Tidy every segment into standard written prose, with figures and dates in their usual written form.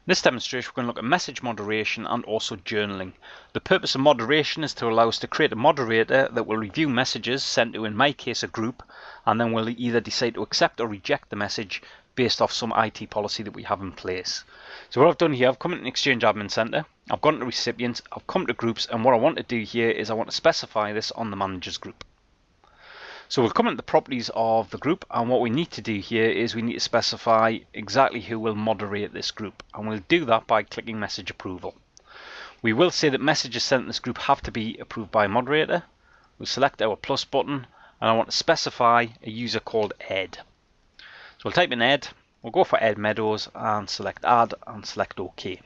In this demonstration, we're going to look at message moderation and also journaling. The purpose of moderation is to allow us to create a moderator that will review messages sent to, in my case, a group, and then we'll either decide to accept or reject the message based off some IT policy that we have in place. So what I've done here, I've come into Exchange Admin Center, I've gone to recipients, I've come to groups, and what I want to do here is I want to specify this on the managers group. So we'll come into the properties of the group, and what we need to do here is we need to specify exactly who will moderate this group, and we'll do that by clicking message approval. We will say that messages sent in this group have to be approved by a moderator. We'll select our plus button, and I want to specify a user called Ed. So we'll type in Ed, we'll go for Ed Meadows and select add and select OK.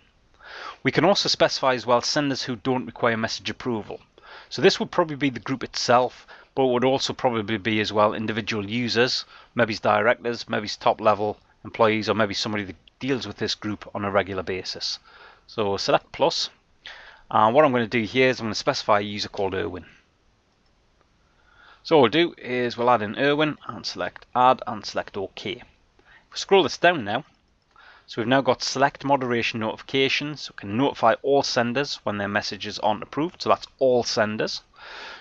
We can also specify as well senders who don't require message approval. So this would probably be the group itself, but it would also probably be as well individual users, maybe directors, maybe top level employees, or maybe somebody that deals with this group on a regular basis. So select plus, and what I'm going to do here is I'm going to specify a user called Erwin. So what we'll do is we'll add in Erwin and select add and select OK. If we scroll this down now, so we've now got select moderation notifications. We can notify all senders when their messages aren't approved, so that's all senders.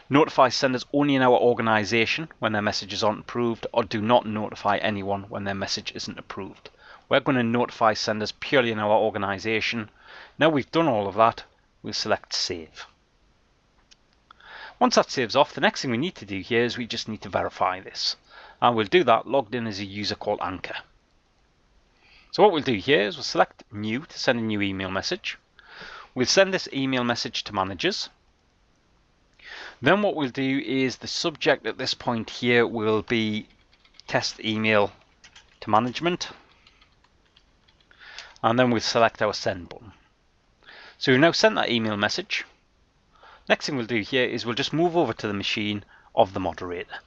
Notify senders only in our organization when their messages aren't approved, or do not notify anyone when their message isn't approved. We're going to notify senders purely in our organization. Now we've done all of that, we'll select save. Once that saves off, the next thing we need to do here is we just need to verify this. And we'll do that logged in as a user called Anchor. So what we'll do here is we'll select new to send a new email message. We'll send this email message to managers. Then what we'll do is the subject at this point here will be test email to management. And then we'll select our send button. So we've now sent that email message. Next thing we'll do here is we'll just move over to the machine of the moderator.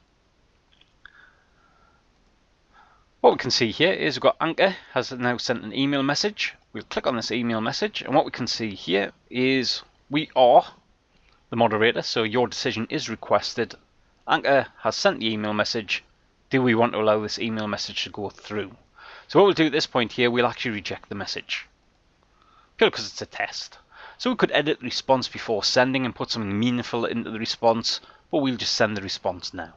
What we can see here is we've got Anchor has now sent an email message. We'll click on this email message, and what we can see here is we are the moderator, so your decision is requested. Anchor has sent the email message. Do we want to allow this email message to go through? So what we'll do at this point here, we'll actually reject the message, purely because it's a test. So we could edit the response before sending and put something meaningful into the response, but we'll just send the response now.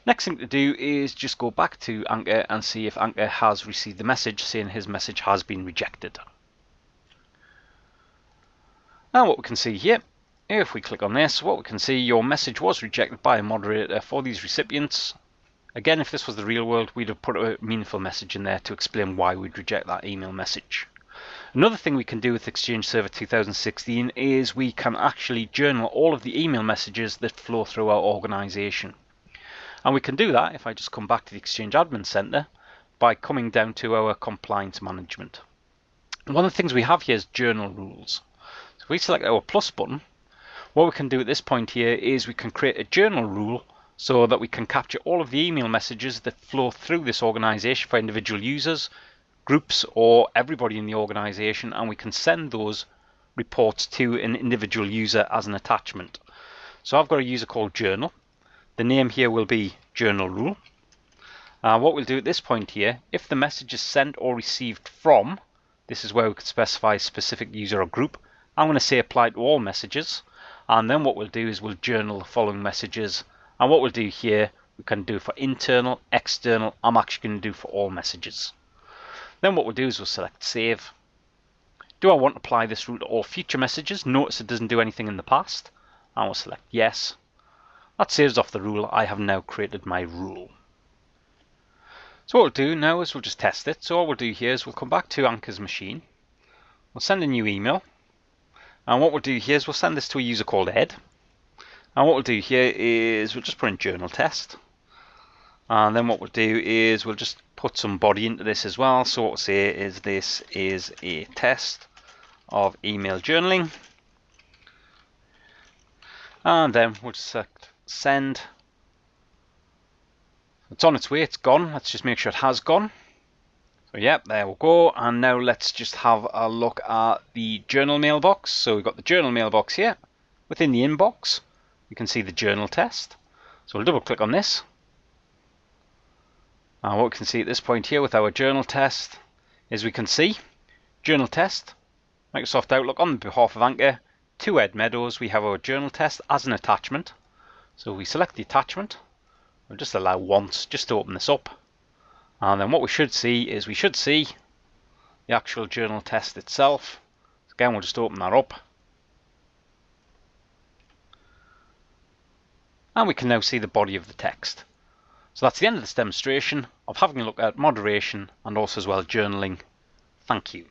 Next thing to do is just go back to Anchor and see if Anchor has received the message saying his message has been rejected. Now what we can see here, if we click on this, what we can see, your message was rejected by a moderator for these recipients. Again, if this was the real world, we'd have put a meaningful message in there to explain why we'd reject that email message. Another thing we can do with Exchange Server 2016 is we can actually journal all of the email messages that flow through our organization. And we can do that, if I just come back to the Exchange Admin Center, by coming down to our compliance management. One of the things we have here is journal rules. So if we select our plus button, what we can do at this point here is we can create a journal rule so that we can capture all of the email messages that flow through this organization for individual users, groups, or everybody in the organization, and we can send those reports to an individual user as an attachment. So I've got a user called Journal. The name here will be Journal Rule. What we'll do at this point here, if the message is sent or received from, this is where we could specify a specific user or group. I'm going to say apply to all messages, and then what we'll do is we'll journal the following messages. And what we'll do here, we can do for internal, external. I'm actually going to do for all messages. Then what we'll do is we'll select save. Do I want to apply this rule to all future messages? Notice it doesn't do anything in the past. And we'll select yes. That saves off the rule. I have now created my rule. So what we'll do now is we'll just test it. So what we'll do here is we'll come back to Anchor's machine. We'll send a new email. And what we'll do here is we'll send this to a user called Ed. And what we'll do here is we'll just put in journal test. And then what we'll do is we'll just put some body into this as well. So what we'll say is this is a test of email journaling. And then we'll just select send. It's on its way, it's gone. Let's just make sure it has gone. So yep, there we go. And now let's just have a look at the journal mailbox. So we've got the journal mailbox here. Within the inbox, you can see the journal test. So we'll double click on this. And what we can see at this point here with our journal test is we can see Journal test, Microsoft Outlook on behalf of Anchor. To Ed Meadows, we have our journal test as an attachment. So we select the attachment. We'll just allow once just to open this up. And then what we should see is the actual journal test itself. Again, we'll just open that up. And we can now see the body of the text. So that's the end of this demonstration of having a look at moderation and also as well journaling. Thank you.